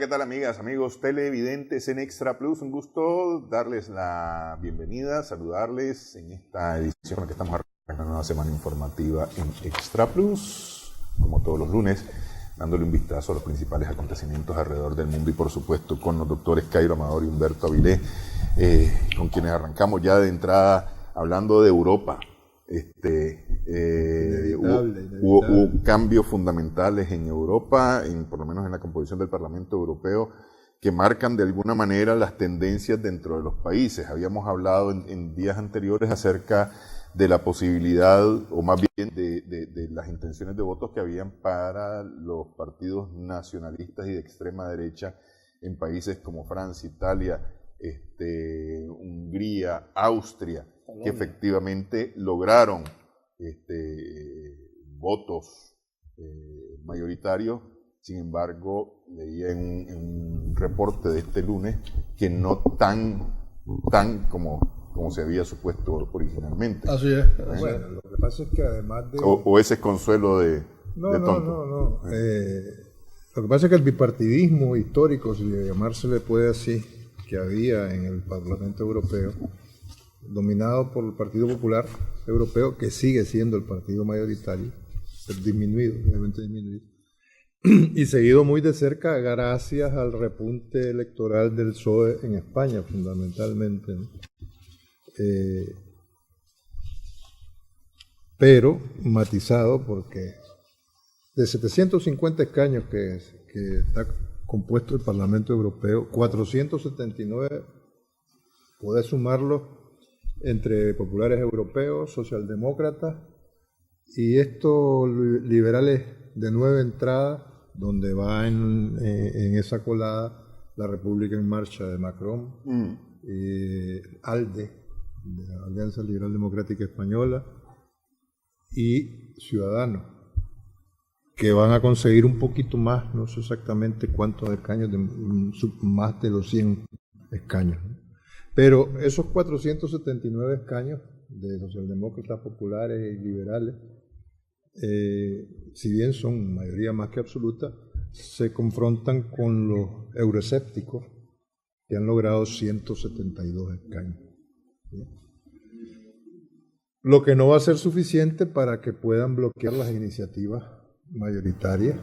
¿qué tal amigas, amigos televidentes en Extra Plus? Un gusto darles la bienvenida, saludarles en esta edición en la que estamos arrancando una nueva semana informativa en Extra Plus, como todos los lunes, dándole un vistazo a los principales acontecimientos alrededor del mundo y por supuesto con los doctores Cairo Amador y Humberto Avilés, con quienes arrancamos ya de entrada hablando de Europa. Hubo cambios fundamentales en Europa, por lo menos en la composición del Parlamento Europeo, que marcan de alguna manera las tendencias dentro de los países. Habíamos hablado en días anteriores acerca de la posibilidad, o más bien de las intenciones de votos que habían para los partidos nacionalistas y de extrema derecha en países como Francia, Italia, Hungría, Austria, que efectivamente lograron votos mayoritarios. Sin embargo, leía en un reporte de este lunes que no tan como se había supuesto originalmente. Así es. Bueno, lo que pasa es que además de... O ese es consuelo de tonto. No. Lo que pasa es que el bipartidismo histórico, si llamársele puede así, que había en el Parlamento Europeo, dominado por el Partido Popular Europeo, que sigue siendo el partido mayoritario, levemente disminuido, y seguido muy de cerca gracias al repunte electoral del PSOE en España, fundamentalmente, ¿no? Pero matizado porque de 750 escaños que está compuesto el Parlamento Europeo, 479 podés sumarlo entre populares europeos, socialdemócratas y estos liberales de nueva entrada, donde va en esa colada la República en Marcha de Macron, ALDE, de la Alianza Liberal Democrática Española, y Ciudadanos, que van a conseguir un poquito más, no sé exactamente cuántos escaños, más de los 100 escaños, ¿no? Pero esos 479 escaños de socialdemócratas, populares y liberales, si bien son mayoría más que absoluta, se confrontan con los euroescépticos, que han logrado 172 escaños. ¿Sí? Lo que no va a ser suficiente para que puedan bloquear las iniciativas mayoritarias.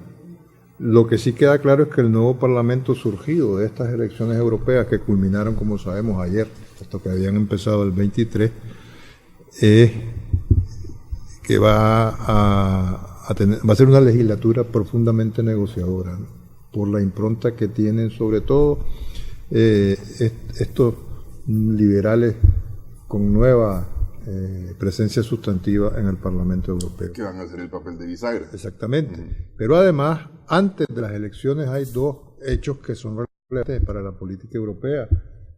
Lo que sí queda claro es que el nuevo Parlamento surgido de estas elecciones europeas que culminaron, como sabemos, ayer, puesto que habían empezado el 23, que va a ser una legislatura profundamente negociadora, ¿no? Por la impronta que tienen sobre todo estos liberales con nueva presencia sustantiva en el Parlamento Europeo. Que van a hacer el papel de bisagra. Exactamente. Pero además, antes de las elecciones hay dos hechos que son relevantes para la política europea.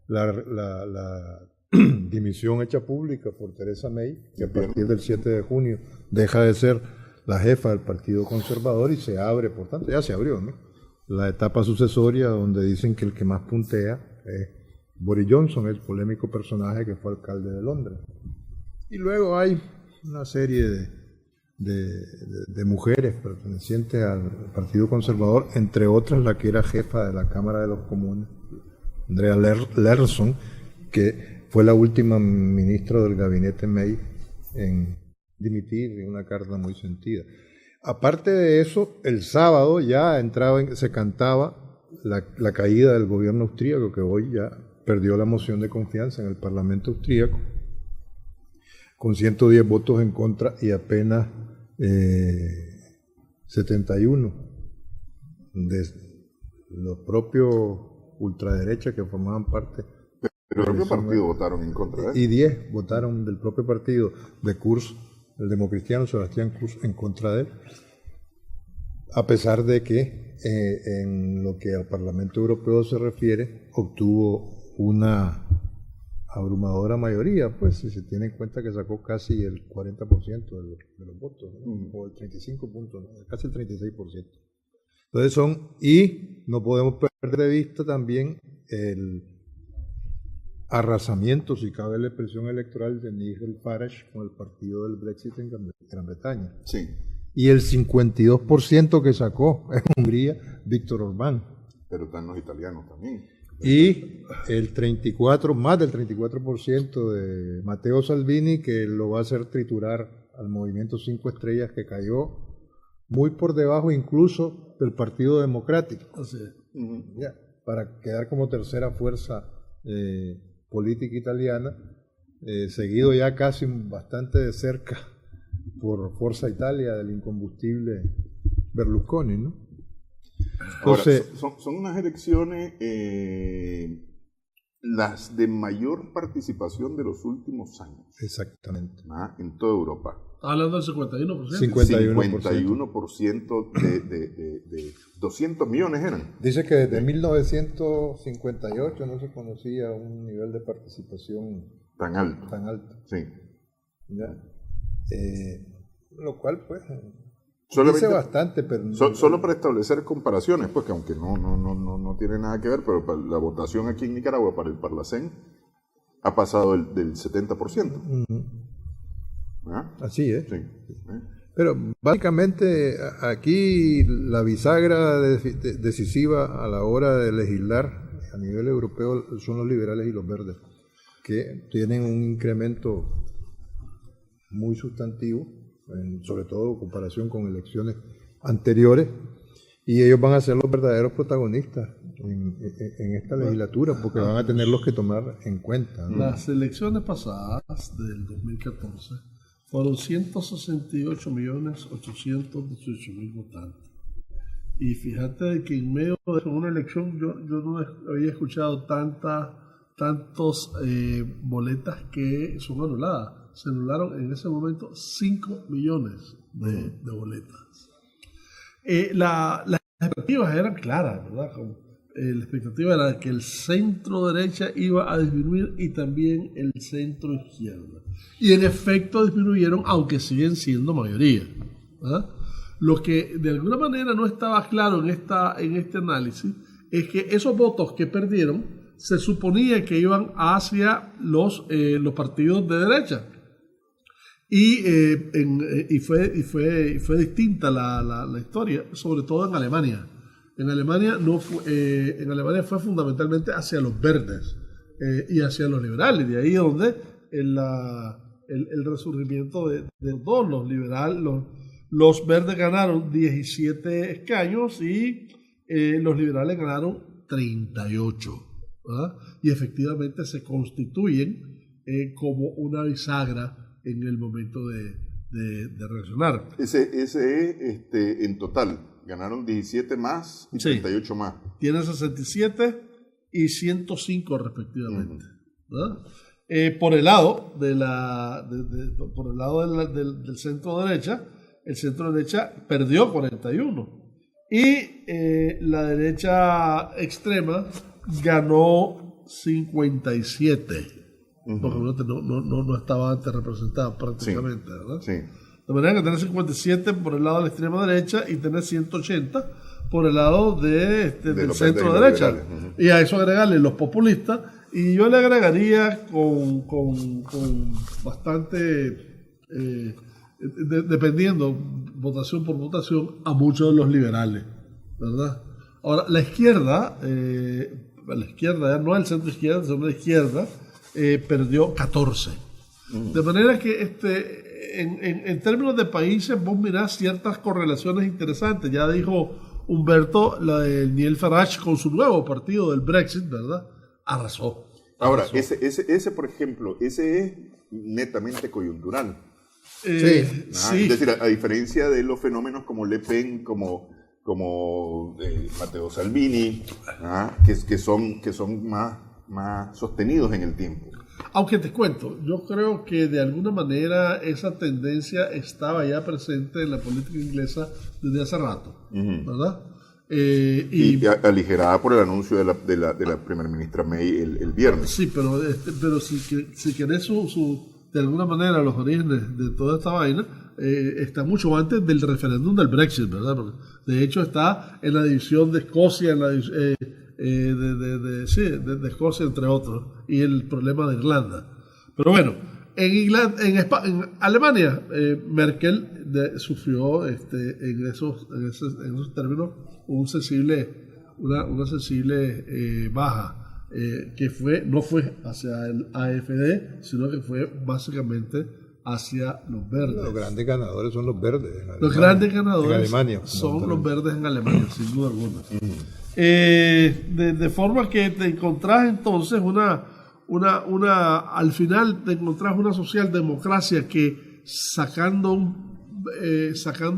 La dimisión hecha pública por Theresa May, que a partir del 7 de junio deja de ser la jefa del Partido Conservador y se abre, por tanto, ya se abrió, ¿no?, la etapa sucesoria, donde dicen que el que más puntea es Boris Johnson, el polémico personaje que fue alcalde de Londres. Y luego hay una serie de mujeres pertenecientes al Partido Conservador, entre otras la que era jefa de la Cámara de los Comunes, Andrea Lehrson, que fue la última ministra del gabinete May en dimitir, en una carta muy sentida. Aparte de eso, el sábado ya se cantaba la caída del gobierno austríaco, que hoy ya perdió la moción de confianza en el Parlamento austríaco, con 110 votos en contra y apenas 71 de los propios ultraderechas que formaban parte. Pero el propio partido votaron en contra de él. Y 10 votaron del propio partido de Kurz, el democristiano Sebastián Kurz, en contra de él. A pesar de que en lo que al Parlamento Europeo se refiere, obtuvo una abrumadora mayoría, pues si se tiene en cuenta que sacó casi el 40% de los votos, ¿no? O el 35 puntos, ¿no? Casi el 36%. Entonces y no podemos perder de vista también el arrasamiento, si cabe la expresión electoral, de Nigel Farage con el partido del Brexit en Gran Bretaña. Sí. Y el 52% que sacó en Hungría Víctor Orbán. Pero están los italianos también. Y más del 34% de Matteo Salvini, que lo va a hacer triturar al Movimiento 5 Estrellas, que cayó muy por debajo incluso del Partido Democrático. Así es. Ya, para quedar como tercera fuerza política italiana, seguido ya casi bastante de cerca por Forza Italia del incombustible Berlusconi, ¿no? Entonces, ahora, son unas elecciones las de mayor participación de los últimos años. Exactamente. En toda Europa. Está hablando del 51%. 51% de 200 millones eran. Dice que desde 1958 no se conocía un nivel de participación tan alto. Sí. ¿Ya? Lo cual, pues, solamente, dice bastante, pero solo para establecer comparaciones, pues que aunque no tiene nada que ver, pero la votación aquí en Nicaragua para el Parlacén ha pasado del 70%. Así es. Sí. Pero básicamente aquí la bisagra decisiva a la hora de legislar a nivel europeo son los liberales y los verdes, que tienen un incremento muy sustantivo, sobre todo en comparación con elecciones anteriores, y ellos van a ser los verdaderos protagonistas en esta legislatura, porque van a tenerlos que tomar en cuenta, ¿no? Las elecciones pasadas del 2014 fueron 168.818.000 votantes. Y fíjate que en medio de una elección yo no había escuchado tantos boletas que son anuladas. Se anularon en ese momento 5 millones de boletas. Las expectativas eran claras, ¿verdad? La expectativa era que el centro derecha iba a disminuir y también el centro izquierda. Y en efecto disminuyeron, aunque siguen siendo mayoría, ¿verdad? Lo que de alguna manera no estaba claro en este análisis es que esos votos que perdieron se suponía que iban hacia los partidos de derecha. Y fue distinta la historia, sobre todo en Alemania. En Alemania fue fundamentalmente hacia los verdes y hacia los liberales. De ahí donde el resurgimiento de todos los liberales. Los verdes ganaron 17 escaños y los liberales ganaron 38. ¿Verdad? Y efectivamente se constituyen como una bisagra en el momento de reaccionar. Ese en total, ganaron 17 más y 38 más. Tiene 67 y 105 respectivamente. Por el lado del centro derecha, el centro derecha perdió 41 y la derecha extrema ganó 57. Porque no estaba antes representada prácticamente, sí, ¿verdad? Sí. De manera que tener 57 por el lado de la extrema derecha y tener 180 por el lado del centro derecha. Y a eso agregarle los populistas, y yo le agregaría con bastante, dependiendo, votación por votación, a muchos de los liberales, ¿verdad? Ahora, la izquierda, ya no el centro izquierda, sino la izquierda, perdió 14. De manera que en términos de países vos mirás ciertas correlaciones interesantes. Ya dijo Humberto, la de Nigel Farage con su nuevo partido del Brexit, ¿verdad? Arrasó. Ahora, ese por ejemplo, ese es netamente coyuntural. Sí. Es decir, a diferencia de los fenómenos como Le Pen, como Matteo Salvini, que son más sostenidos en el tiempo. Aunque te cuento, yo creo que de alguna manera esa tendencia estaba ya presente en la política inglesa desde hace rato, ¿verdad? Y aligerada por el anuncio de la primera ministra May el viernes. Sí, pero si querés de alguna manera los orígenes de toda esta vaina, está mucho antes del referéndum del Brexit, ¿verdad? Porque de hecho está en la división de Escocia, en la de Escocia, entre otros, y el problema de Irlanda. Pero bueno, en Alemania, Merkel sufrió en esos términos un sensible una sensible baja, que no fue hacia el AfD, sino que fue básicamente hacia los verdes. Los grandes ganadores son los verdes. Los grandes ganadores en Alemania, son los verdes en Alemania, sin duda alguna. De forma que te encontrás entonces al final te encontrás una socialdemocracia que sacando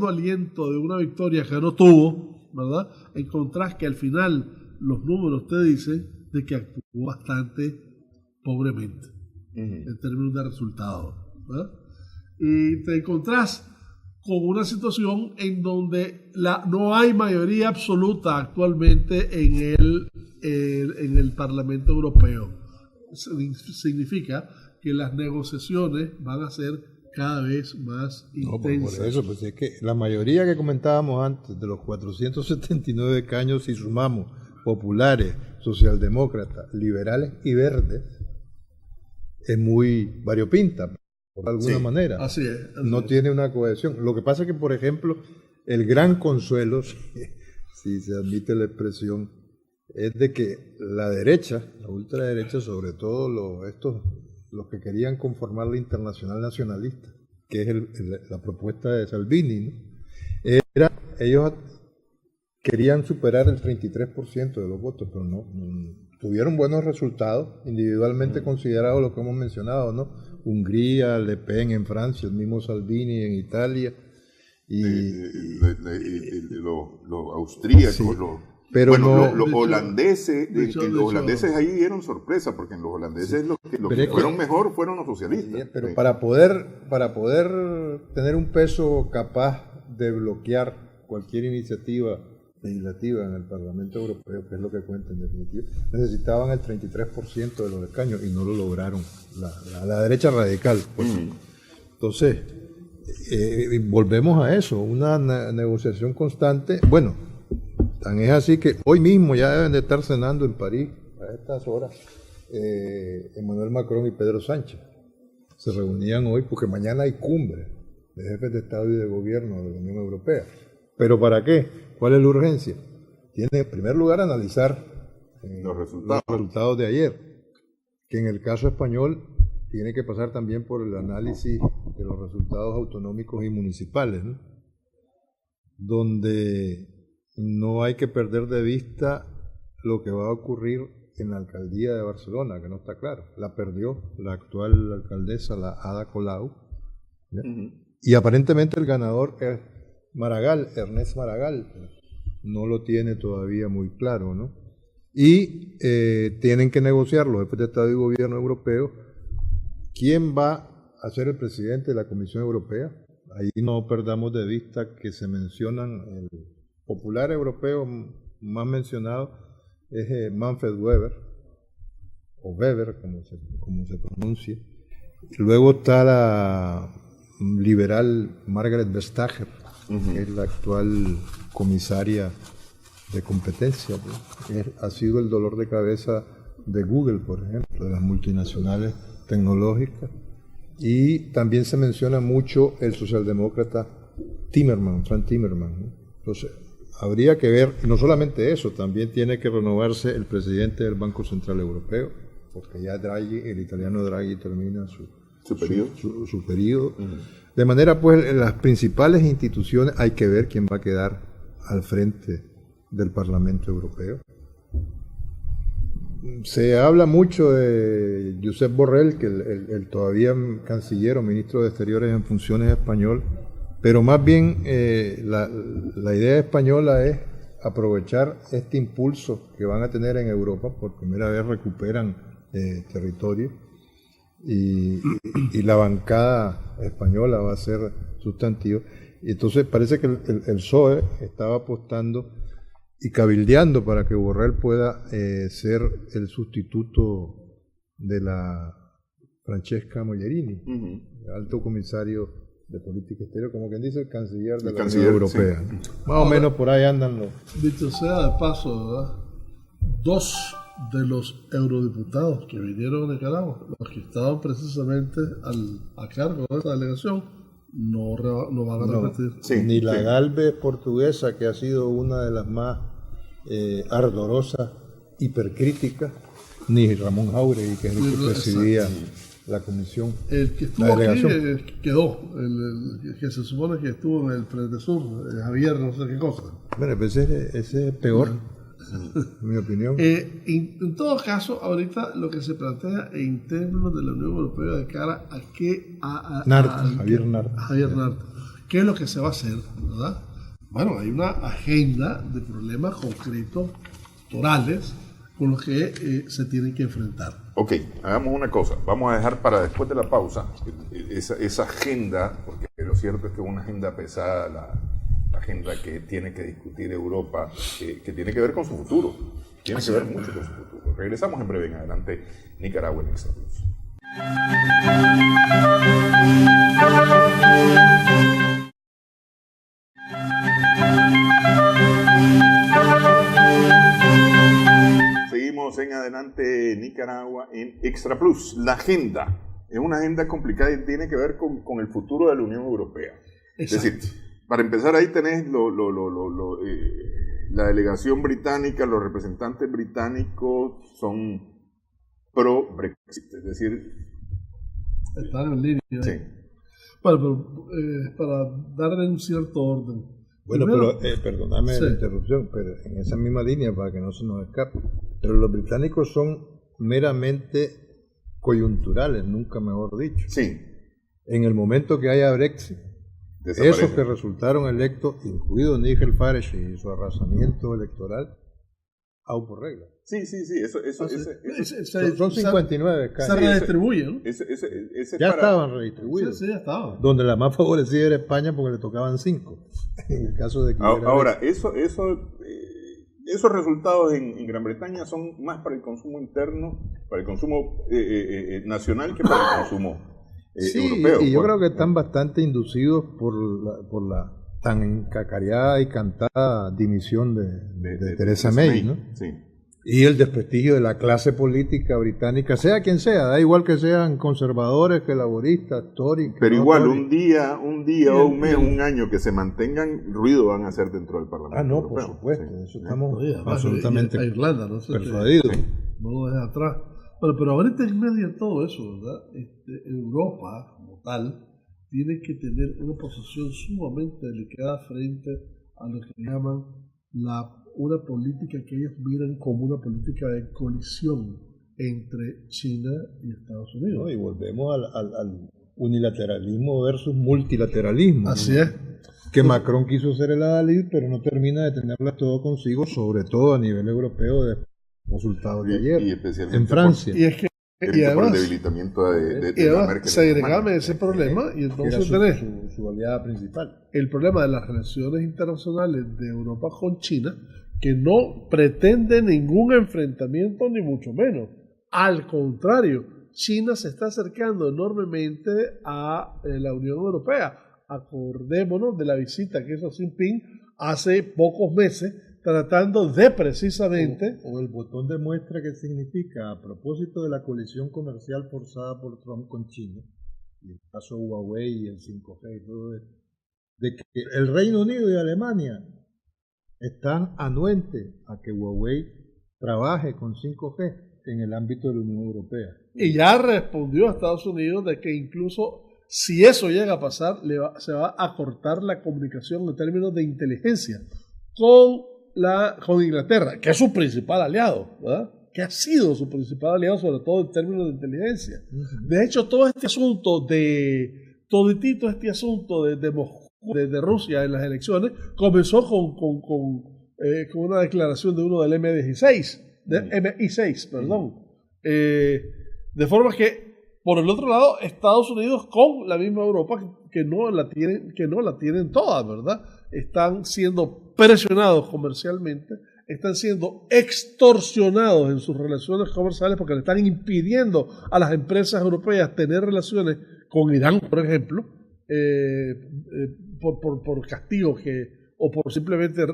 aliento de una victoria que no tuvo, ¿verdad? Encontrás que al final los números te dicen de que actuó bastante pobremente en términos de resultados, ¿verdad? Y te encontrás con una situación en donde no hay mayoría absoluta actualmente en el Parlamento Europeo. Significa que las negociaciones van a ser cada vez más intensas. Por eso, pues es que la mayoría que comentábamos antes, de los 479 escaños, si sumamos populares, socialdemócratas, liberales y verdes, es muy variopinta, por alguna manera. Así es. No tiene una cohesión. Lo que pasa es que, por ejemplo, el gran consuelo, si se admite la expresión, es de que la derecha, la ultraderecha, sobre todo los que querían conformar la Internacional Nacionalista, que es la propuesta de Salvini, ¿no? Ellos querían superar el 33% de los votos, pero no tuvieron buenos resultados, individualmente considerados lo que hemos mencionado, ¿no? Hungría, Le Pen en Francia, el mismo Salvini en Italia, los austríacos, sí. Pero bueno, los holandeses, los holandeses ahí dieron sorpresa, porque en los holandeses los que fueron mejor fueron los socialistas. Sí, pero para poder tener un peso capaz de bloquear cualquier iniciativa legislativa en el Parlamento Europeo, que es lo que cuenta en definitiva, necesitaban el 33% de los escaños y no lo lograron la derecha radical. Pues. Entonces, volvemos a eso, una negociación constante. Bueno, tan es así que hoy mismo ya deben de estar cenando en París a estas horas Emmanuel Macron y Pedro Sánchez. Se reunían hoy porque mañana hay cumbre de jefes de Estado y de Gobierno de la Unión Europea. ¿Pero para qué? ¿Cuál es la urgencia? Tiene en primer lugar analizar los resultados de ayer, que en el caso español tiene que pasar también por el análisis de los resultados autonómicos y municipales, ¿no? Donde no hay que perder de vista lo que va a ocurrir en la alcaldía de Barcelona, que no está claro. La perdió la actual alcaldesa, la Ada Colau, y aparentemente el ganador es Ernest Maragall, no lo tiene todavía muy claro, ¿no? Y tienen que negociar los jefes de Estado y Gobierno europeos quién va a ser el presidente de la Comisión Europea. Ahí no perdamos de vista que se mencionan, el popular europeo más mencionado es Manfred Weber, o Weber, como se pronuncia. Luego está la liberal Margaret Vestager, que es la actual comisaria de competencia, pues. Ha sido el dolor de cabeza de Google, por ejemplo, de las multinacionales tecnológicas. Y también se menciona mucho el socialdemócrata Frank Timmermans, ¿no? Entonces, habría que ver, no solamente eso, también tiene que renovarse el presidente del Banco Central Europeo, porque ya el italiano Draghi termina su periodo. De manera, pues, en las principales instituciones hay que ver quién va a quedar al frente del Parlamento Europeo. Se habla mucho de Josep Borrell, que el todavía canciller o ministro de Exteriores en funciones español, pero más bien la idea española es aprovechar este impulso que van a tener en Europa, por primera vez recuperan territorio, y la bancada española va a ser sustantiva. Y entonces parece que el PSOE estaba apostando y cabildeando para que Borrell pueda ser el sustituto de la Francesca Mogherini, alto comisario de política exterior, como quien dice, el canciller de la Unión Europea. Sí. Más o menos por ahí andan los... Dicho sea de paso, ¿verdad? 2 de los eurodiputados que vinieron de Nicaragua, los que estaban precisamente a cargo de esta delegación, no van a repetir. Sí, ni la Galvez portuguesa, que ha sido una de las más ardorosa, hipercrítica, ni Ramón Jáuregui, que es el que presidía la comisión. El que estuvo aquí quedó, el que se supone que estuvo en el Predesur, Javier, no sé qué cosa. Bueno, pues ese es peor, en mi opinión. En todo caso, ahorita lo que se plantea en términos de la Unión Europea de cara a qué... Javier Nart. Javier Nart. ¿Qué es lo que se va a hacer, verdad? Bueno, hay una agenda de problemas concretos, torales, con los que se tienen que enfrentar. Ok, hagamos una cosa. Vamos a dejar para después de la pausa esa agenda, porque lo cierto es que es una agenda pesada, la agenda que tiene que discutir Europa, que tiene que ver con su futuro. Tiene que ver mucho con su futuro. Regresamos en breve en adelante. Nicaragua en Extra Plus. Seguimos en adelante Nicaragua en Extra Plus. La agenda es una agenda complicada y tiene que ver con el futuro de la Unión Europea. Exacto. Es decir, para empezar ahí tenés la delegación británica, los representantes británicos son pro-Brexit, es decir... Están en línea. Sí. Bueno, pero para darle un cierto orden. Bueno, primero, pero perdóname la interrupción, pero en esa misma línea, para que no se nos escape, pero los británicos son meramente coyunturales, nunca mejor dicho. Sí. En el momento que haya Brexit, esos que resultaron electos, incluido Nigel Farage y su arrasamiento electoral, aún por regla. Sí, son 59 casi. Se redistribuyen, ¿no? Ya estaban redistribuidos. Sí, ya estaban. Donde la más favorecida era España porque le tocaban 5. En el caso de que ahora, esos resultados en Gran Bretaña son más para el consumo interno, para el consumo nacional que para el consumo europeo. Y yo creo que están bastante inducidos por la tan encacareada y cantada dimisión de Theresa May, ¿no? Sí. Y el desprestigio de la clase política británica, sea quien sea, da igual que sean conservadores, que laboristas, Tory. Pero no igual, Tory. un día o un mes, un año que se mantengan, ruido van a hacer dentro del Parlamento. No, europeo. Por supuesto, eso estamos absolutamente Irlanda, ¿no? persuadidos. No lo deja atrás. Bueno, pero ahorita en medio de todo eso, ¿verdad? Europa, como tal, tiene que tener una posición sumamente delicada frente a lo que llaman una política que ellos miran como una política de colisión entre China y Estados Unidos. No, y volvemos al unilateralismo versus multilateralismo. Así es. Que Macron quiso ser el adalid, pero no termina de tenerla todo consigo, sobre todo a nivel europeo, de resultados de ayer, y especialmente en Francia. Y además, por el debilitamiento de la Merkel. Se agregame ese problema y entonces tenés su aliada principal. El problema de las relaciones internacionales de Europa con China, que no pretende ningún enfrentamiento ni mucho menos. Al contrario, China se está acercando enormemente a la Unión Europea. Acordémonos de la visita que hizo Xi Jinping hace pocos meses, tratando de precisamente... O el botón de muestra que significa, a propósito de la colisión comercial forzada por Trump con China, y el caso de Huawei y el 5G y todo esto, de que el Reino Unido y Alemania están anuentes a que Huawei trabaje con 5G en el ámbito de la Unión Europea. Y ya respondió a Estados Unidos de que incluso si eso llega a pasar, se va a cortar la comunicación en términos de inteligencia con Inglaterra, que es su principal aliado, ¿verdad? Que ha sido su principal aliado, sobre todo en términos de inteligencia. De hecho, todo este asunto de Rusia en las elecciones comenzó con una declaración de uno del MI6, perdón. De forma que, por el otro lado, Estados Unidos con la misma Europa que no la tienen toda, ¿verdad? Están siendo presionados comercialmente, están siendo extorsionados en sus relaciones comerciales porque le están impidiendo a las empresas europeas tener relaciones con Irán, por ejemplo, por castigo o por simplemente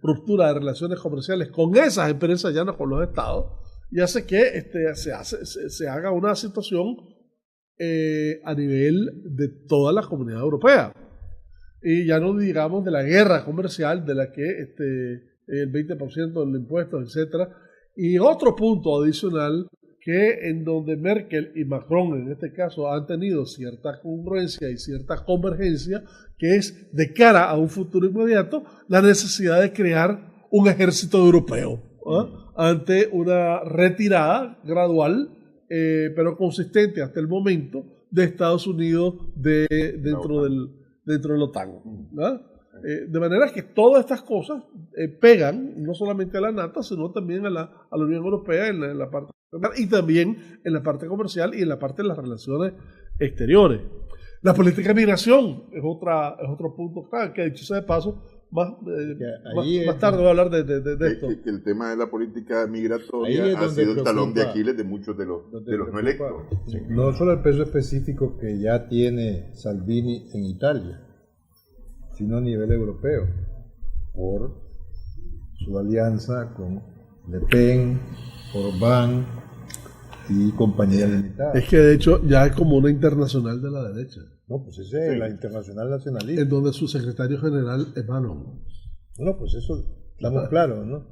ruptura de relaciones comerciales con esas empresas, ya no con los estados, y hace que se haga una situación a nivel de toda la comunidad europea. Y ya no digamos de la guerra comercial de la que el 20% del impuesto, etcétera. Y otro punto adicional, que en donde Merkel y Macron en este caso han tenido cierta congruencia y cierta convergencia, que es de cara a un futuro inmediato, la necesidad de crear un ejército europeo, ante una retirada gradual, pero consistente hasta el momento, de Estados Unidos dentro de la OTAN. De manera que todas estas cosas pegan no solamente a la NATO, sino también a la Unión Europea en la parte y también en la parte comercial y en la parte de las relaciones exteriores. La política de migración es otro punto clave, que dicho sea de paso, más tarde voy a hablar de esto. Que el tema de la política migratoria ha sido el talón de Aquiles de muchos de los no electos. Sí. No solo el peso específico que ya tiene Salvini en Italia, sino a nivel europeo, por su alianza con Le Pen, Orbán y compañía limitada. Es que de hecho ya es como una internacional de la derecha. No, pues ese es la internacional nacionalista. En donde su secretario general es Macron. No, pues eso estamos claros, ¿no?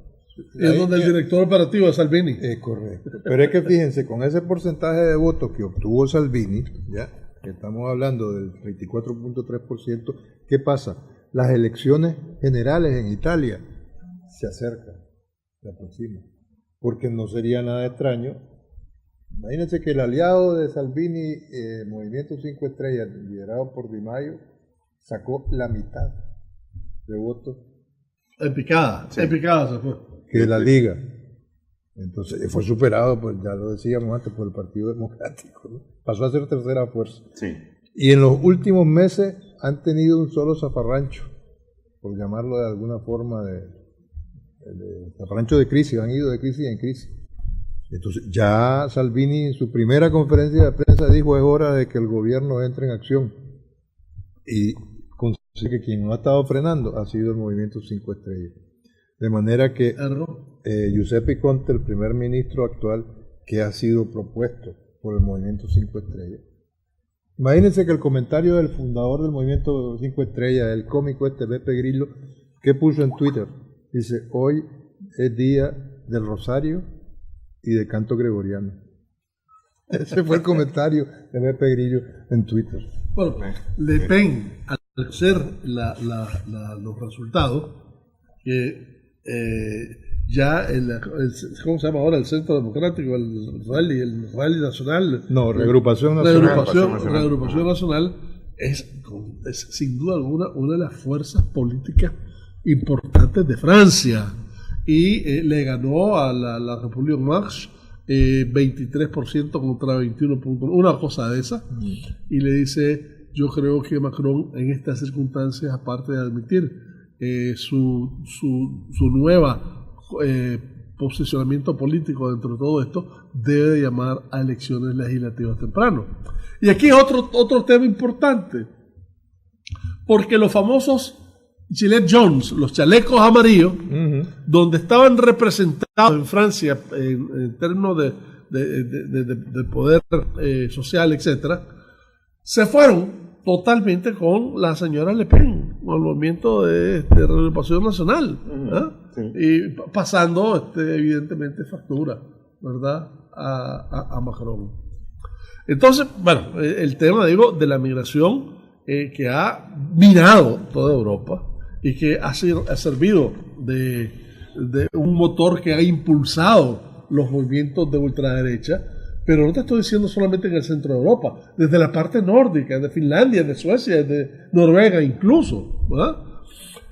Es donde el director operativo es Salvini. Correcto. Pero es que fíjense, con ese porcentaje de votos que obtuvo Salvini, ya que estamos hablando del 24.3%, ¿qué pasa? Las elecciones generales en Italia se acercan, se aproximan, porque no sería nada extraño. Imagínense que el aliado de Salvini, Movimiento 5 Estrellas, liderado por Di Maio, sacó la mitad de votos. En picada se fue. Que la Liga. Entonces fue superado, pues ya lo decíamos antes, por el Partido Democrático, ¿no? Pasó a ser tercera fuerza. Sí. Y en los últimos meses han tenido un solo zafarrancho, por llamarlo de alguna forma, de zafarrancho de crisis, han ido de crisis en crisis. Entonces ya Salvini en su primera conferencia de prensa dijo: es hora de que el gobierno entre en acción. Y consigue que quien no ha estado frenando ha sido el Movimiento 5 Estrellas. De manera que Giuseppe Conte, el primer ministro actual, que ha sido propuesto por el Movimiento 5 Estrellas. Imagínense que el comentario del fundador del Movimiento 5 Estrellas, el cómico Beppe Grillo, que puso en Twitter, dice: hoy es día del Rosario y de canto gregoriano. Ese fue el comentario de Beppe Grillo en Twitter. Bueno, Le Pen, al hacer los resultados, que ya ¿cómo se llama ahora? El Centro Democrático, el Rally Nacional. No, Reagrupación Nacional. Reagrupación Nacional es sin duda alguna una de las fuerzas políticas importantes de Francia. Y le ganó a la República En Marche 23% contra 21%, una cosa de esa. Y le dice: yo creo que Macron en estas circunstancias, aparte de admitir su nueva posicionamiento político dentro de todo esto, debe llamar a elecciones legislativas temprano. Y aquí otro tema importante, porque los famosos Gilet Jones, los chalecos amarillos, donde estaban representados en Francia en términos de poder social, etcétera, se fueron totalmente con la señora Le Pen, con el movimiento de Reagrupación Nacional, sí. Y pasando evidentemente factura, ¿verdad?, a Macron. Entonces, bueno, el tema, digo, de la migración que ha minado toda Europa y que ha servido de un motor que ha impulsado los movimientos de ultraderecha, pero no te estoy diciendo solamente en el centro de Europa, desde la parte nórdica, de Finlandia, de Suecia, de Noruega incluso, ¿verdad?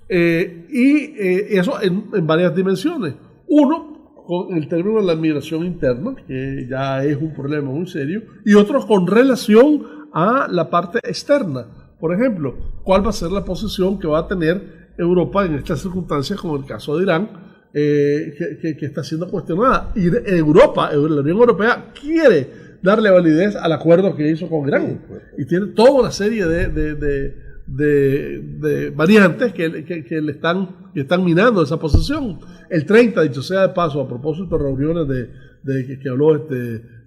Y eso en varias dimensiones. Uno, con el término de la migración interna, que ya es un problema muy serio, y otro con relación a la parte externa. Por ejemplo, ¿cuál va a ser la posición que va a tener Europa en estas circunstancias, como el caso de Irán, que está siendo cuestionada? Y Europa, la Unión Europea, quiere darle validez al acuerdo que hizo con Irán, y tiene toda una serie de variantes que le están minando esa posición. El 30, dicho sea de paso, a propósito de reuniones que habló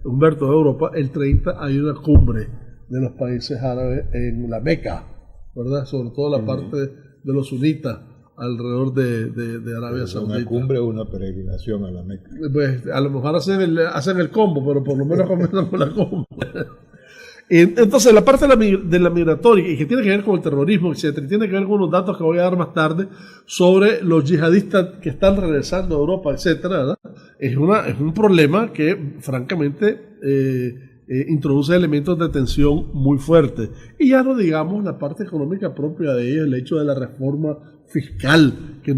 Humberto de Europa, el 30 hay una cumbre de los países árabes en la Meca, ¿verdad? Sobre todo la parte de los sunitas alrededor de Arabia Saudita. ¿Una cumbre o una peregrinación a la Meca? Pues a lo mejor hacen el combo, pero por lo menos comienzan con la cumbre. Entonces, la parte de la migratoria, y que tiene que ver con el terrorismo, etcétera, y tiene que ver con unos datos que voy a dar más tarde sobre los yihadistas que están regresando a Europa, etcétera, ¿verdad? Es un problema que, francamente, introduce elementos de tensión muy fuertes. Y ya no digamos la parte económica propia de ellos, el hecho de la reforma fiscal que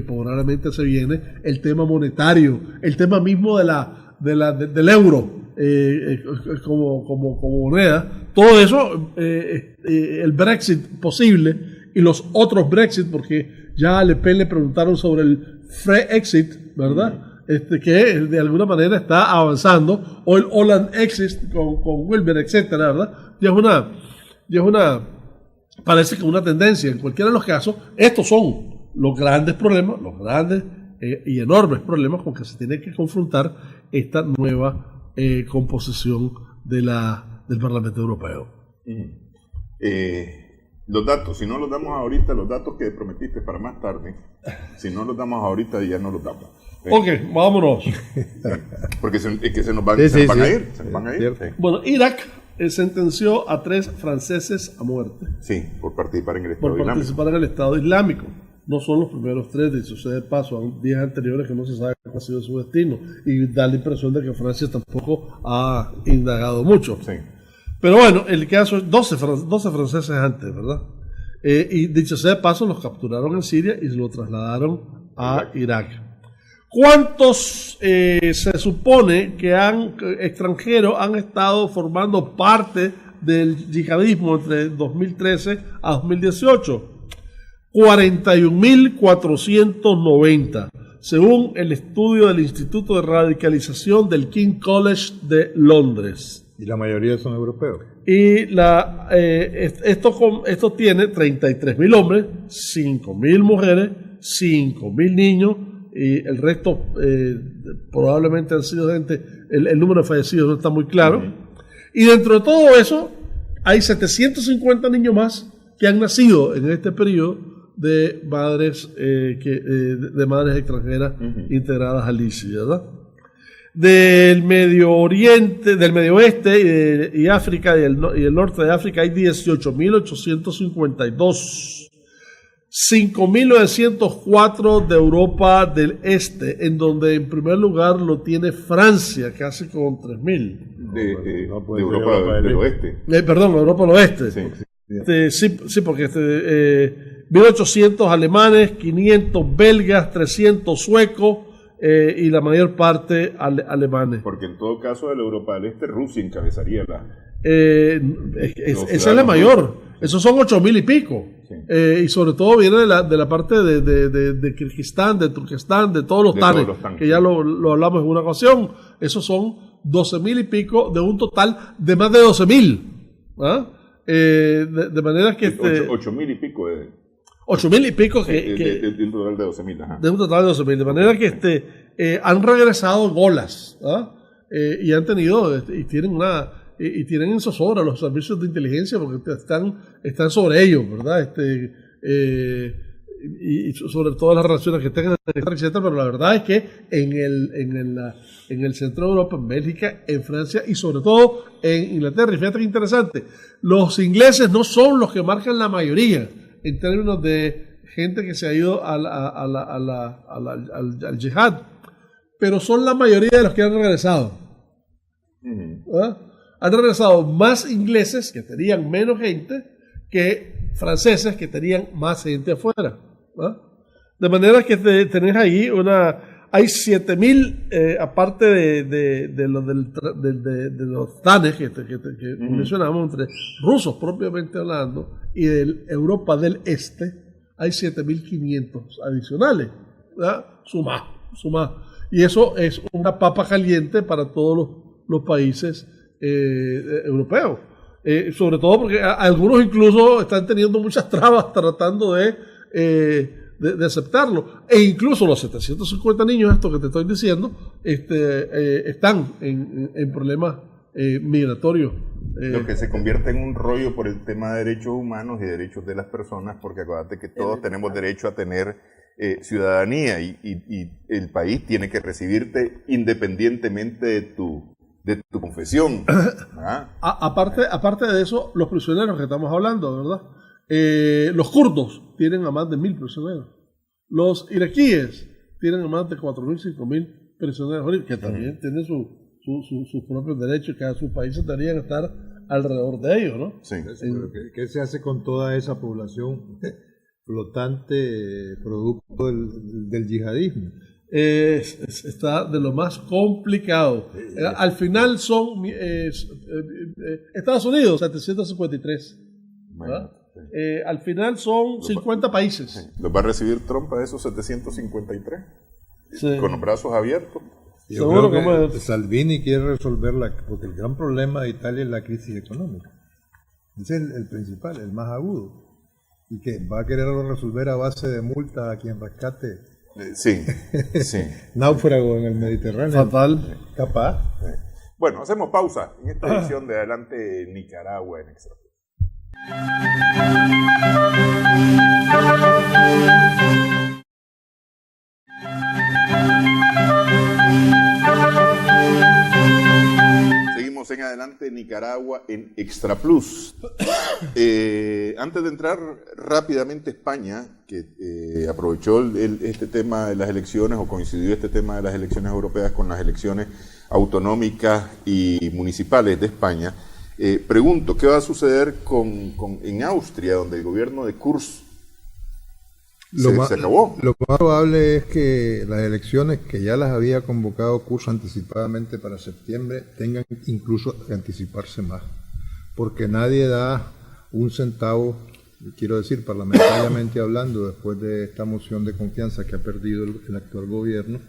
probablemente se viene, el tema monetario, el tema mismo del euro como moneda, todo eso, el Brexit posible y los otros Brexit, porque ya a Le Pen le preguntaron sobre el Free Exit, ¿verdad? Que de alguna manera está avanzando, o el Holland Exit con Wilber, etcétera, ¿verdad? Parece que una tendencia. En cualquiera de los casos, estos son los grandes problemas, los grandes y enormes problemas con que se tiene que confrontar esta nueva composición del Parlamento Europeo. Los datos, si no los damos ahorita, los datos que prometiste para más tarde, si no los damos ahorita ya no los damos. Ok, vámonos. Sí, porque es que se nos van a ir. Se nos van a ir. Sí. Bueno, Irak sentenció a 3 franceses a muerte. Sí, por participar en el Estado Islámico. No son los primeros 3, de hecho, de paso, a 10 anteriores que no se sabe cuál ha sido su destino. Y da la impresión de que Francia tampoco ha indagado mucho. Sí. Pero bueno, el caso es 12 franceses antes, ¿verdad? Y dicho sea de paso, los capturaron en Siria y lo trasladaron a Irak. ¿Cuántos se supone que extranjeros han estado formando parte del yihadismo entre 2013 a 2018? 41.490, según el estudio del Instituto de Radicalización del King's College de Londres. Y la mayoría son europeos. Y esto tiene 33.000 hombres, 5.000 mujeres, 5.000 niños, y el resto probablemente han sido gente, el número de fallecidos no está muy claro. Y dentro de todo eso, hay 750 niños más que han nacido en este periodo de madres extranjeras integradas al ISIS, ¿verdad? Del Medio Oriente, del Medio Oeste y África y el norte de África hay 18.852. 5.904 de Europa del Este, en donde en primer lugar lo tiene Francia, casi con 3.000. De Europa del Oeste. Perdón, Europa del Oeste. Sí, porque 1.800 alemanes, 500 belgas, 300 suecos y la mayor parte alemanes. Porque en todo caso de la Europa del Este, Rusia encabezaría esa es la mayor. Esos son 8.000 y pico. Sí. Y sobre todo viene de la parte de Kirguistán, de Turquestán, de todos los tanes, que ya lo hablamos en una ocasión. Esos son 12.000 y pico de un total de más de 12.000. ¿Ah? De manera que... 8.000 y pico. 8.000 y pico de un total de 12.000. De un total de 12.000. De manera que han regresado golas. ¿Ah? Y han tenido... y tienen en zozobra los servicios de inteligencia porque están sobre ellos, ¿verdad? Y sobre todas las relaciones que tengan, etcétera, pero la verdad es que en el centro de Europa, en Bélgica, en Francia y sobre todo en Inglaterra, y fíjate que interesante, los ingleses no son los que marcan la mayoría en términos de gente que se ha ido al yihad, pero son la mayoría de los que han regresado. ¿Ah? Han regresado más ingleses, que tenían menos gente, que franceses, que tenían más gente afuera. ¿No? De manera que tenés ahí hay 7.000, aparte de los tanes que mencionamos, entre rusos propiamente hablando, y de Europa del Este, hay 7.500 adicionales. Suma. Y eso es una papa caliente para todos los países europeos, sobre todo porque algunos incluso están teniendo muchas trabas tratando de aceptarlo, e incluso los 750 niños, esto que te estoy diciendo, están en problemas migratorios Lo que se convierte en un rollo por el tema de derechos humanos y derechos de las personas, porque acuérdate que todos tenemos derecho a tener ciudadanía y el país tiene que recibirte independientemente de tu confesión. Aparte de eso, los prisioneros que estamos hablando, ¿verdad? Los kurdos tienen a más de 1.000 prisioneros. Los iraquíes tienen a más de 4.000, 5.000 prisioneros, que también tienen sus propios derechos, que a sus países deberían estar alrededor de ellos, ¿no? Sí. ¿Qué se hace con toda esa población flotante producto del yihadismo? Está de lo más complicado. Al final son Estados Unidos, 753. Bueno, al final son 50 países. Sí. ¿Los va a recibir Trump a esos 753? Sí. Con los brazos abiertos. Yo Seguro creo que que Salvini quiere resolverla, porque el gran problema de Italia es la crisis económica. Ese es el principal, el más agudo. Y que va a quererlo resolver a base de multas a quien rescate Sí, sí. náufrago en el Mediterráneo. Fatal. Capaz. Bueno, hacemos pausa en esta edición de Adelante Nicaragua en Extra. Seguimos en Adelante Nicaragua en Extra Plus. Antes de entrar rápidamente a España, que aprovechó este tema de las elecciones, o coincidió este tema de las elecciones europeas con las elecciones autonómicas y municipales de España, pregunto, ¿qué va a suceder en Austria, donde el gobierno de Kurz se acabó? Lo más probable es que las elecciones que ya las había convocado Kurz anticipadamente para septiembre tengan incluso que anticiparse más, porque nadie da un centavo, quiero decir, parlamentariamente hablando, después de esta moción de confianza que ha perdido el actual gobierno,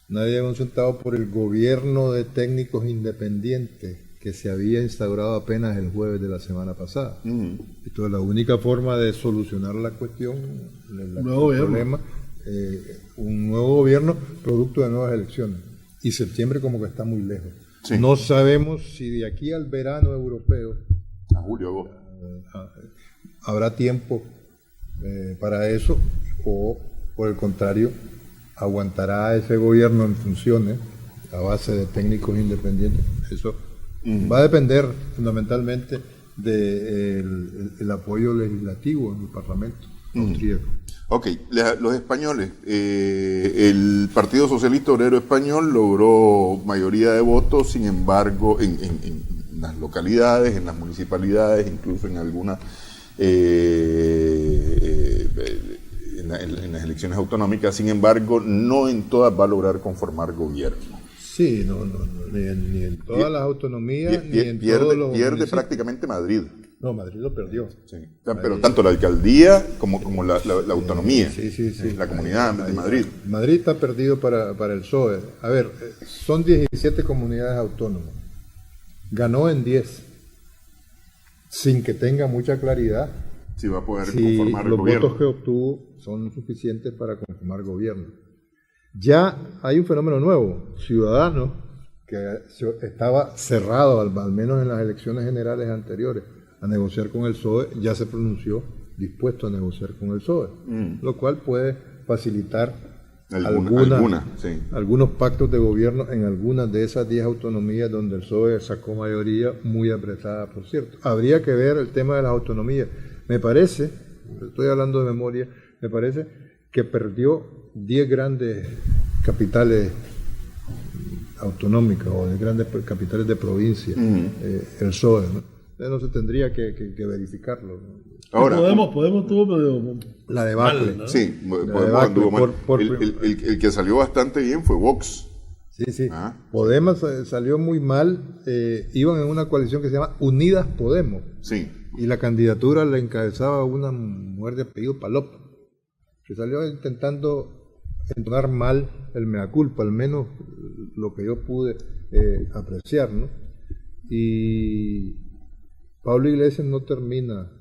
nadie da un centavo por el gobierno de técnicos independientes que se había instaurado apenas el jueves de la semana pasada. Entonces, la única forma de solucionar la cuestión, el problema, un nuevo gobierno producto de nuevas elecciones. Y septiembre como que está muy lejos. Sí. No sabemos si de aquí al verano europeo, A julio, agosto. habrá tiempo para eso, o por el contrario, aguantará ese gobierno en funciones a base de técnicos independientes. Eso va a depender fundamentalmente del apoyo legislativo en el Parlamento austríaco. Ok, los españoles, el Partido Socialista Obrero Español logró mayoría de votos, sin embargo, en las localidades, en las municipalidades, incluso en algunas, en las elecciones autonómicas, sin embargo, no en todas va a lograr conformar gobierno. Sí, ni en todas las autonomías, ni en todos los pierde municipios. prácticamente Madrid. No, Madrid lo perdió. Sí. Pero tanto la alcaldía como la autonomía, Sí. la comunidad de Madrid. Madrid está perdido para el PSOE. A ver, son 17 comunidades autónomas. Ganó en 10, sin que tenga mucha claridad Si va a poder si conformar el los gobierno. votos que obtuvo son suficientes para conformar gobierno. Ya hay un fenómeno nuevo. Ciudadanos, que estaba cerrado, al menos en las elecciones generales anteriores, a negociar con el PSOE, ya se pronunció dispuesto a negociar con el PSOE, lo cual puede facilitar algunos pactos de gobierno en algunas de esas 10 autonomías donde el PSOE sacó mayoría muy apretada, por cierto. Habría que ver el tema de las autonomías. Me parece, estoy hablando de memoria, me parece que perdió 10 grandes capitales autonómicas o de grandes capitales de provincia, el PSOE, ¿no? No se tendría que verificarlo. Ahora, Podemos tuvo medio la debacle. mal, ¿no? sí, debacle, anduvo mal. por- El que salió bastante bien fue Vox. Sí. Ah. Podemos salió muy mal. Iban en una coalición que se llama Unidas Podemos. Sí. Y la candidatura la encabezaba una mujer de apellido Palop, que salió intentando entonar mal el mea culpa, al menos lo que yo pude apreciar, ¿no? Y Pablo Iglesias no termina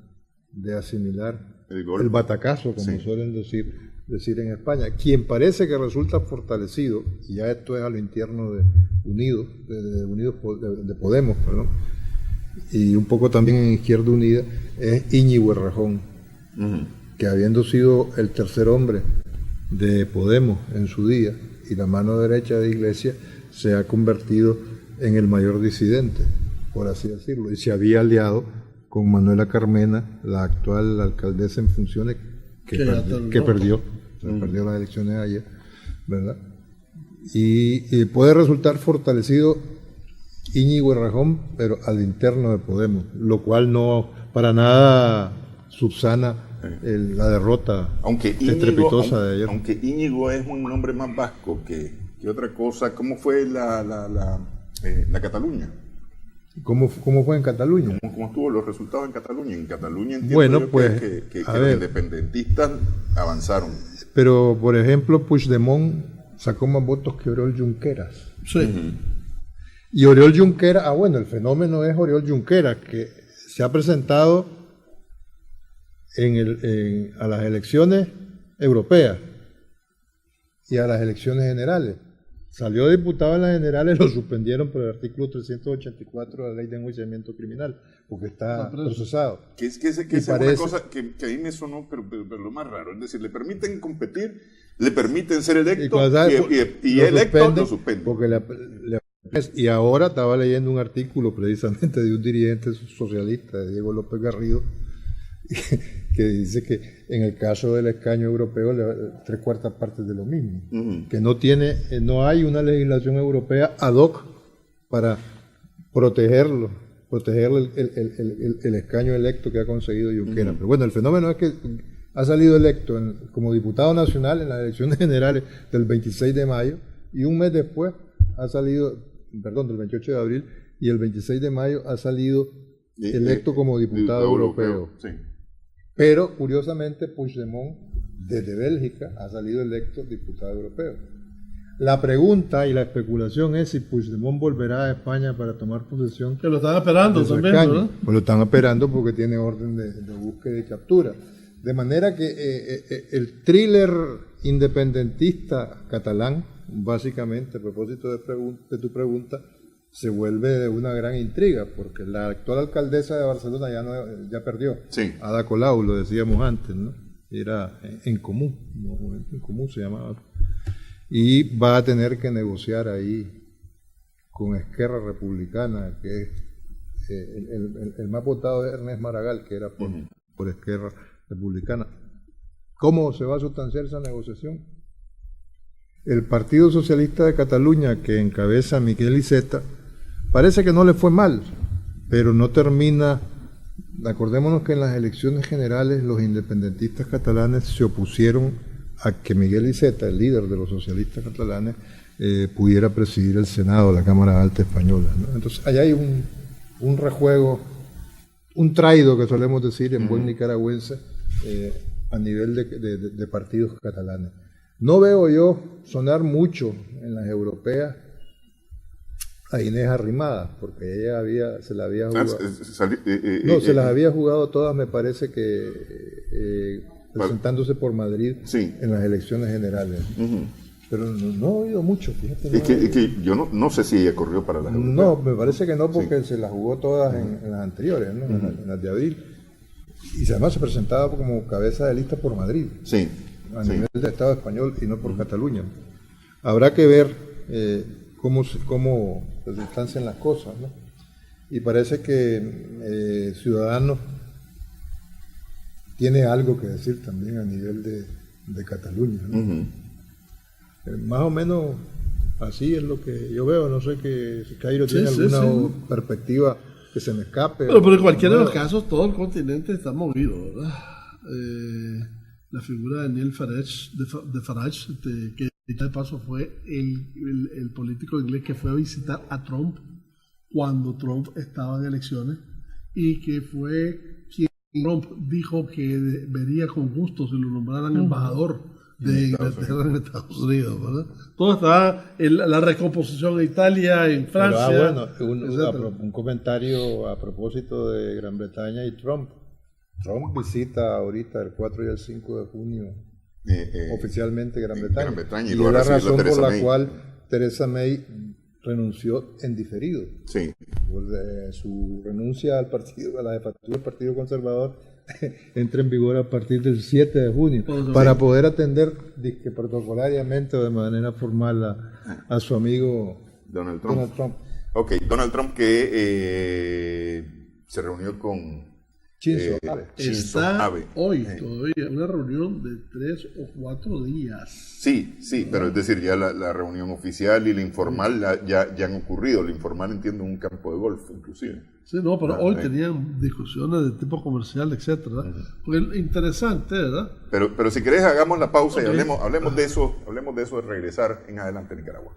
de asimilar el batacazo, como suelen decir en España. Quien parece que resulta fortalecido, y ya esto es a lo interno de Unidos, de Podemos, perdón, y un poco también en Izquierda Unida, es Íñigo Errejón, que habiendo sido el tercer hombre de Podemos en su día y la mano derecha de Iglesias, se ha convertido en el mayor disidente, por así decirlo, y se había aliado con Manuela Carmena, la actual alcaldesa en funciones, que perdió las elecciones ayer, ¿verdad? Y puede resultar fortalecido Íñigo Errejón, pero al interno de Podemos, lo cual no para nada subsana la derrota estrepitosa de ayer. Aunque Íñigo es un nombre más vasco que otra cosa. ¿Cómo fue la Cataluña? ¿Cómo fue en Cataluña? ¿Cómo estuvo los resultados en Cataluña? En Cataluña entiendo bueno, pues, que los independentistas avanzaron. Pero, por ejemplo, Puigdemont sacó más votos que Oriol Junqueras. Sí. Y Oriol Junqueras, el fenómeno es Oriol Junqueras, que se ha presentado a las elecciones europeas y a las elecciones generales. Salió diputado en las generales, lo suspendieron por el artículo 384 de la Ley de Enjuiciamiento Criminal, porque está procesado. Que es una cosa que a mí me sonó, pero lo más raro, es decir, le permiten competir, le permiten ser electo y electo lo suspenden. Porque y ahora estaba leyendo un artículo precisamente de un dirigente socialista, de Diego López Garrido, que dice que en el caso del escaño europeo 3/4 partes de lo mismo, que no hay una legislación europea ad hoc para proteger el escaño electo que ha conseguido Junqueras. Pero bueno, el fenómeno es que ha salido electo como diputado nacional en las elecciones generales del 26 de mayo y un mes después del 28 de abril, y el 26 de mayo ha salido electo como diputado europeo. Sí. Pero, curiosamente, Puigdemont, desde Bélgica, ha salido electo diputado europeo. La pregunta y la especulación es si Puigdemont volverá a España para tomar posesión. Que lo están esperando también, ¿verdad? Pues lo están esperando porque tiene orden de búsqueda y captura. De manera que el thriller independentista catalán, básicamente, a propósito de tu pregunta, se vuelve de una gran intriga, porque la actual alcaldesa de Barcelona ya perdió. Sí. Ada Colau, lo decíamos antes, ¿no? Era en común se llamaba. Y va a tener que negociar ahí con Esquerra Republicana, que es el más votado de Ernest Maragall, que era por Esquerra Republicana. ¿Cómo se va a sustanciar esa negociación? El Partido Socialista de Cataluña, que encabeza Miquel Iceta, parece que no le fue mal, pero no termina. Acordémonos que en las elecciones generales los independentistas catalanes se opusieron a que Miguel Iceta, el líder de los socialistas catalanes, pudiera presidir el Senado, la Cámara Alta Española, ¿no? Entonces, allá hay un rejuego, un traido que solemos decir en buen nicaragüense, a nivel de partidos catalanes. No veo yo sonar mucho en las europeas a Inés Arrimadas, porque ella se la había jugado. Se las había jugado todas, me parece que presentándose por Madrid en las elecciones generales. Pero no he oído mucho, fíjate. Es que yo no sé si ella corrió para las europeas. No, me parece que no, porque se las jugó todas en las anteriores, ¿no? En las de abril. Y además se presentaba como cabeza de lista por Madrid. Sí. A nivel del Estado español y no por Cataluña. Habrá que ver cómo se distancian las cosas, ¿no? Y parece que Ciudadanos tiene algo que decir también a nivel de Cataluña, ¿no? Más o menos así es lo que yo veo. No sé si Cairo tiene alguna perspectiva que se me escape. Pero en cualquiera de los casos todo el continente está movido, ¿verdad? La figura de Nigel Farage, que de paso fue el político inglés que fue a visitar a Trump cuando Trump estaba en elecciones, y que fue quien Trump dijo que vería con gusto si lo nombraran embajador de Inglaterra en Estados Unidos, ¿verdad? Todo está en la recomposición en Italia, en Francia. Un comentario a propósito de Gran Bretaña y Trump. Trump visita ahorita el 4 y el 5 de junio oficialmente Gran Bretaña. Y es la razón por la cual Theresa May renunció en diferido. Sí. su renuncia al partido, a la jefatura del Partido Conservador, entra en vigor a partir del 7 de junio, para poder atender protocolariamente o de manera formal a su amigo Donald Trump. Ok, Donald Trump que se reunió con Shinzo Abe. Está Abe. hoy todavía una reunión de 3 o 4 días. Sí, pero es decir, ya la reunión oficial y la informal ya han ocurrido. La informal entiendo en un campo de golf, inclusive. Sí, no, pero hoy tenían discusiones de tipo comercial, etcétera. Porque interesante, ¿verdad? Pero si querés hagamos la pausa y hablemos de eso de regresar en adelante a Nicaragua.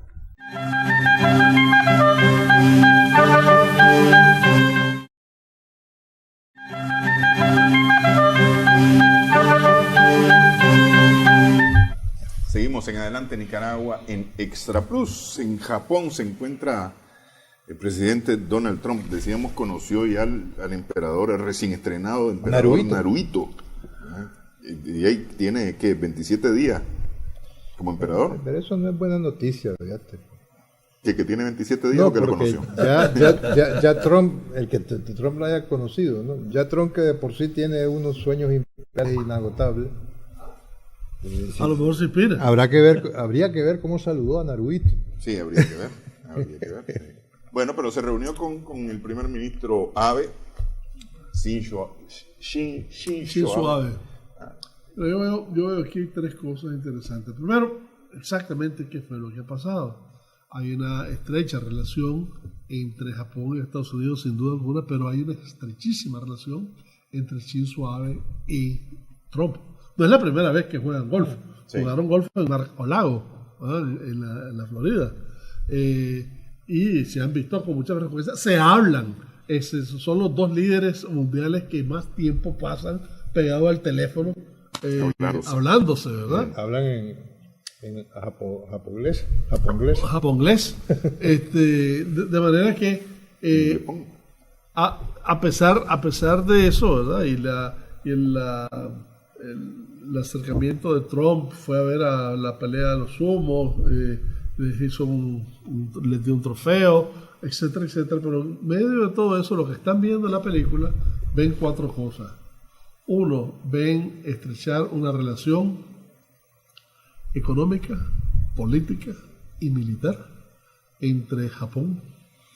Seguimos en adelante Nicaragua en Extra Plus. En Japón se encuentra el presidente Donald Trump. Decíamos, conoció ya al emperador, el recién estrenado emperador Naruhito. Y ahí tiene, ¿qué? 27 días como emperador. Pero eso no es buena noticia, fíjate. ¿Que tiene 27 días o que lo conoció? Ya Trump, el que Trump lo haya conocido, ¿no? Ya Trump, que de por sí tiene unos sueños inagotables. A lo mejor se inspira. Habría que ver cómo saludó a Naruhito. Sí, habría que ver. Sí. Bueno, pero se reunió con el primer ministro Abe, Shinzo Abe. Pero yo veo aquí 3 cosas interesantes. Primero, exactamente qué fue lo que ha pasado. Hay una estrecha relación entre Japón y Estados Unidos, sin duda alguna, pero hay una estrechísima relación entre Shinzo Abe y Trump. No es la primera vez que juegan golf. Sí. Jugaron golf en Mar-a-Lago, en la Florida. Y se han visto con mucha frecuencia. Se hablan. Son los 2 líderes mundiales que más tiempo pasan pegados al teléfono, hablándose, ¿verdad? Hablan en japonés. De manera que a pesar de eso, ¿verdad? El acercamiento de Trump fue a ver a la pelea de los sumos, les dio un trofeo, etcétera, pero en medio de todo eso, los que están viendo la película ven 4 cosas. 1, ven estrechar una relación económica, política y militar entre Japón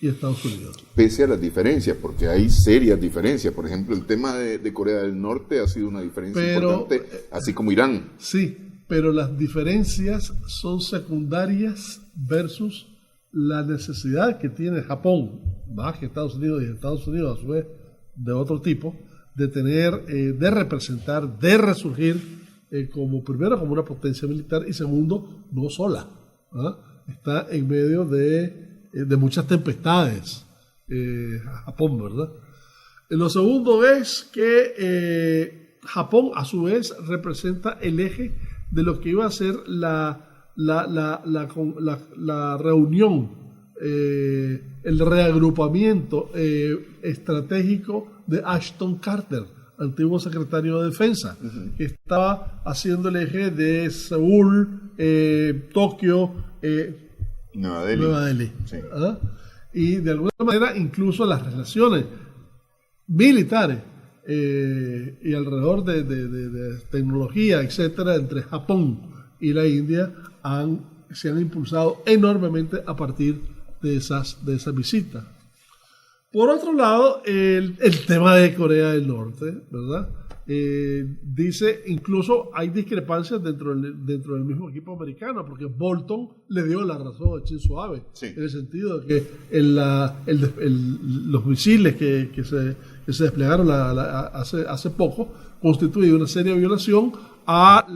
y Estados Unidos. Pese a las diferencias, porque hay serias diferencias. Por ejemplo, el tema de Corea del Norte ha sido una diferencia importante, así como Irán. Sí, pero las diferencias son secundarias versus la necesidad que tiene Japón, más que Estados Unidos, y Estados Unidos a su vez de otro tipo, de tener, de representar, de resurgir como una potencia militar, y segundo, no sola. Está en medio de muchas tempestades, Japón, ¿verdad? Lo segundo es que Japón, a su vez, representa el eje de lo que iba a ser la reunión, el reagrupamiento estratégico de Ashton Carter, antiguo secretario de Defensa, que estaba haciendo el eje de Seúl, Tokio, Nueva Delhi. Sí. Y de alguna manera incluso las relaciones militares y alrededor de tecnología, etcétera, entre Japón y la India se han impulsado enormemente a partir de esa visita. Por otro lado, el tema de Corea del Norte, ¿verdad? Dice, incluso hay discrepancias dentro del mismo equipo americano, porque Bolton le dio la razón a Shinzo Abe, en el sentido de que los misiles que se desplegaron hace poco constituyen una seria violación a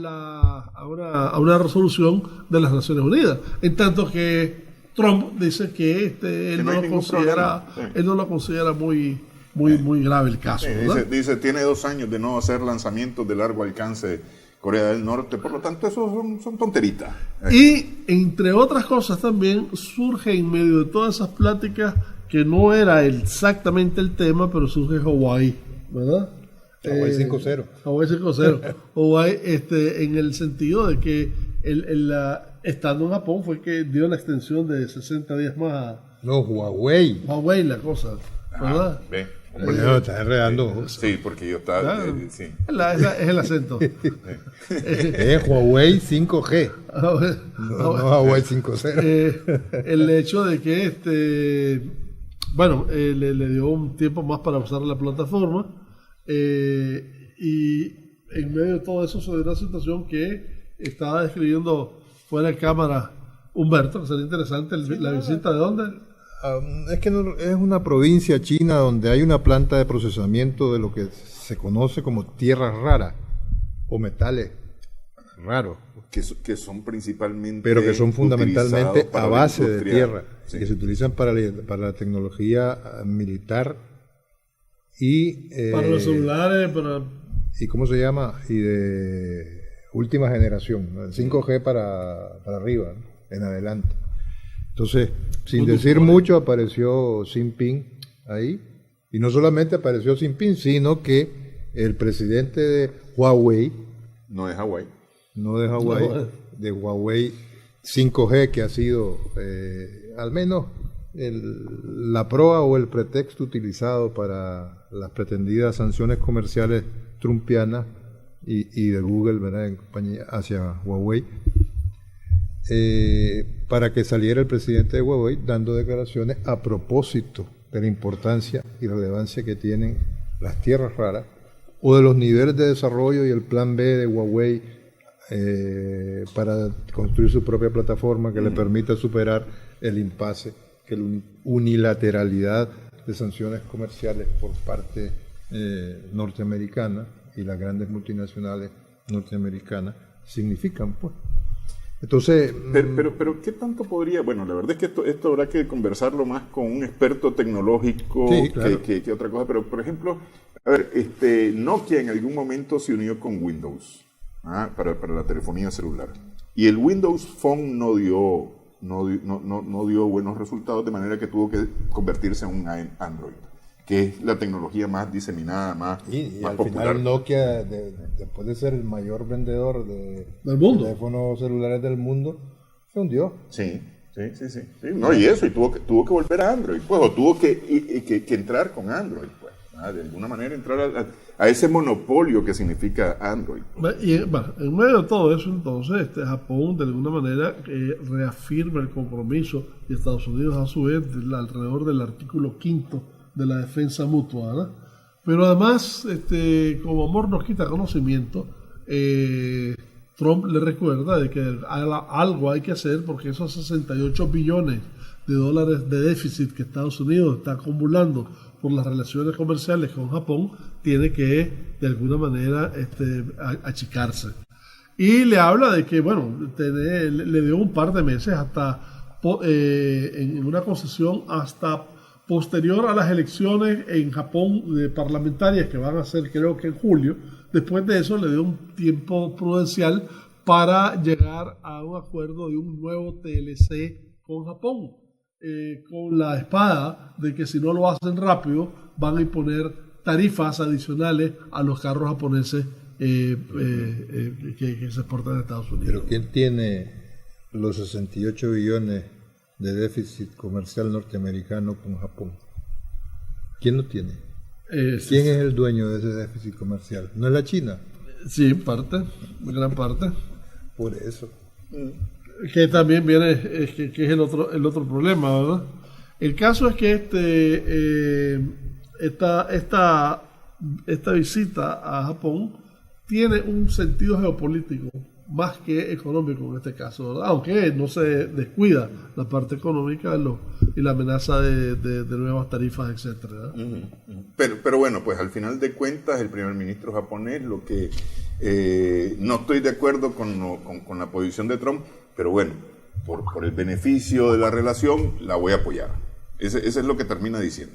una resolución de las Naciones Unidas, en tanto que Trump dice que él no lo considera muy grave el caso. Dice, tiene 2 años de no hacer lanzamientos de largo alcance Corea del Norte, por lo tanto eso son tonteritas. Y entre otras cosas también surge en medio de todas esas pláticas, que no era exactamente el tema, pero surge Hawái, ¿verdad? Hawái 5-0. Hawái 5-0. Hawái, en el sentido de que estando en Japón fue que dio la extensión de 60 días más No, Huawei. Huawei la cosa, ¿verdad? Ve. No, estás enredando. Sí, porque yo estaba... sí. Es el acento. Es Huawei 5G. No Huawei 5.0. El hecho de que le dio un tiempo más para usar la plataforma, y en medio de todo eso se dio una situación que estaba describiendo fuera de cámara Humberto, que sería interesante la visita de dónde. Es que es una provincia china donde hay una planta de procesamiento de lo que se conoce como tierras raras o metales raros. Que son principalmente... Pero que son fundamentalmente a base de tierra, sí. Que se utilizan para la tecnología militar y... para los celulares, ¿Y cómo se llama? Y de última generación, ¿no? 5G para arriba, ¿no? En adelante. Entonces, sin decir mucho, apareció Xi Jinping ahí. Y no solamente apareció Xi Jinping, sino que el presidente de Huawei... No de Hawái. No de Hawái, de Huawei 5G, que ha sido al menos la proa o el pretexto utilizado para las pretendidas sanciones comerciales trumpianas y de Google, ¿verdad?, en compañía hacia Huawei, para que saliera el presidente de Huawei dando declaraciones a propósito de la importancia y relevancia que tienen las tierras raras o de los niveles de desarrollo y el plan B de Huawei para construir su propia plataforma que le permita superar el impasse que la unilateralidad de sanciones comerciales por parte norteamericana y las grandes multinacionales norteamericanas significan, pues. Entonces, pero ¿qué tanto podría? Bueno, la verdad es que esto habrá que conversarlo más con un experto tecnológico, sí, claro, que otra cosa. Pero, por ejemplo, a ver, Nokia en algún momento se unió con Windows para la telefonía celular. Y el Windows Phone no dio buenos resultados, de manera que tuvo que convertirse en un Android, que es la tecnología más diseminada, más al popular. final Nokia, después de ser el mayor vendedor de teléfonos celulares del mundo, se hundió. Sí. No, y tuvo que volver a Android, pues, o tuvo que entrar con Android, pues, de alguna manera entrar a ese monopolio que significa Android. Y en medio de todo eso, entonces, Japón de alguna manera reafirma el compromiso, y Estados Unidos a su vez alrededor del artículo 5 de la defensa mutua, ¿no? Pero además, como amor nos quita conocimiento, Trump le recuerda de que algo hay que hacer porque esos 68 billones de dólares de déficit que Estados Unidos está acumulando por las relaciones comerciales con Japón tiene que de alguna manera achicarse. Y le habla de que, bueno, le dio un par de meses hasta en una concesión hasta posterior a las elecciones en Japón parlamentarias que van a ser, creo que en julio. Después de eso le dio un tiempo prudencial para llegar a un acuerdo de un nuevo TLC con Japón, con la espada de que si no lo hacen rápido van a imponer tarifas adicionales a los carros japoneses que se exportan a Estados Unidos. ¿Pero quién tiene los 68 billones de déficit comercial norteamericano con Japón? ¿Quién lo tiene? ¿Quién es el dueño de ese déficit comercial? ¿No es la China? Sí, gran parte. Por eso. Que también viene, que es el otro problema, ¿verdad? El caso es que esta visita a Japón tiene un sentido geopolítico más que económico en este caso, ¿verdad? Aunque no se descuida la parte económica y la amenaza de nuevas tarifas, etcétera. Pero bueno, pues al final de cuentas el primer ministro japonés, lo que no estoy de acuerdo con la posición de Trump, pero bueno, por el beneficio de la relación la voy a apoyar. Ese es lo que termina diciendo,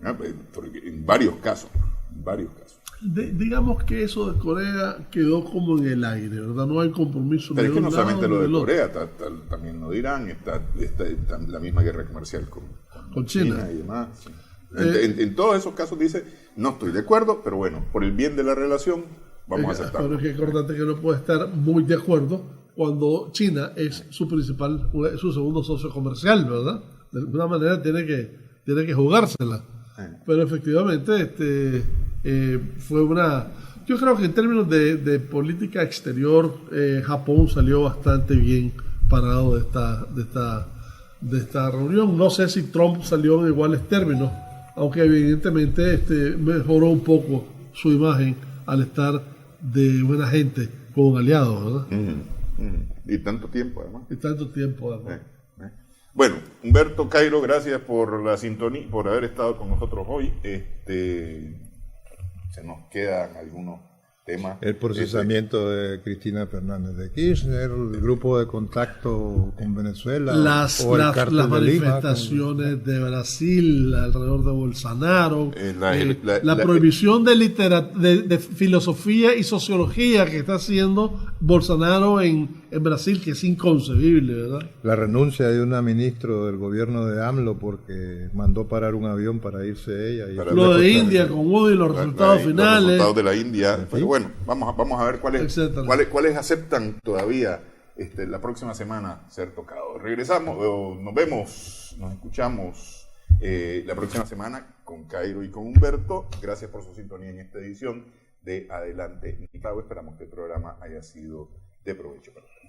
¿no? En varios casos. Digamos que eso de Corea quedó como en el aire, ¿verdad? No hay compromiso. Pero es que no solamente lo de Corea, también lo de Irán, está la misma guerra comercial con China y demás. Sí. En todos esos casos dice, no estoy de acuerdo, pero bueno, por el bien de la relación vamos a aceptarlo. Pero es que acordate que no puede estar muy de acuerdo cuando China es su segundo socio comercial, ¿verdad? De alguna manera tiene que jugársela. Pero efectivamente fue una... Yo creo que en términos de política exterior, Japón salió bastante bien parado de esta reunión. No sé si Trump salió en iguales términos, aunque evidentemente mejoró un poco su imagen al estar de buena gente con un aliado, ¿verdad? Y tanto tiempo, además. Además. Bueno, Humberto, Cairo, gracias por la sintonía, por haber estado con nosotros hoy. Se nos quedan algunos temas. El procesamiento de Cristina Fernández de Kirchner, el grupo de contacto con Venezuela, las manifestaciones de Brasil alrededor de Bolsonaro, la prohibición de filosofía y sociología que está haciendo Bolsonaro en Brasil, que es inconcebible, ¿verdad? La renuncia de una ministra del gobierno de AMLO porque mandó parar un avión para irse ella. Lo de India con Woody y los resultados finales. Los resultados de la India. Pero bueno, vamos a ver cuáles aceptan todavía la próxima semana ser tocados. Regresamos, nos escuchamos la próxima semana con Cairo y con Humberto. Gracias por su sintonía en esta edición de Adelante Nicaragua. Esperamos que el programa haya sido de provecho para ustedes.